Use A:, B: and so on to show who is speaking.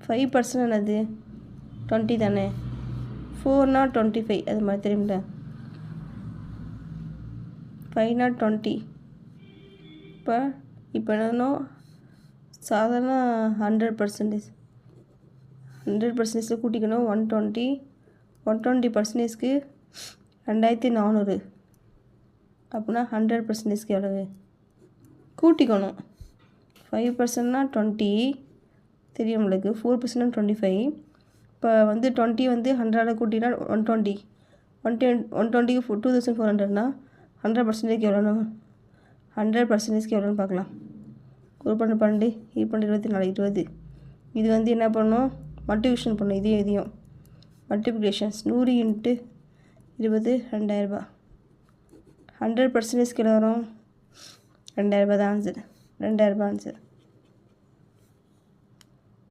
A: 5% என்னது 20 தானே. 4னா 25 அது மாதிரி தெரியுமில்ல. 5னா 20. இப்போ என்னன்னா சாதாரண 100%. 100%ல் கூட்டிக்கணும் 120. 120%க்கு 2400. அப்படின்னா 100%க்கு எவ்வளவு கூட்டிக்கணும். 5%னா 20 தெரியும் உங்களுக்கு. 4%னா 25. இப்போ 20 100 கூட்டினா 120. 120க்கு 2400னா 100%க்கு எவ்வளோன்னு 100%க்கு எவ்வளோன்னு பார்க்கலாம். 12 24 20. இது என்ன பண்ணணும், மல்டிபிகேஷன் பண்ணணும். இதையும் மல்டிப்ளிகேஷன்ஸ் 100 × 20 2000. 100%க்கு எவ்வளோ வரும் 2000 தான் ஆன்சர். 2000 ஆன்சர்.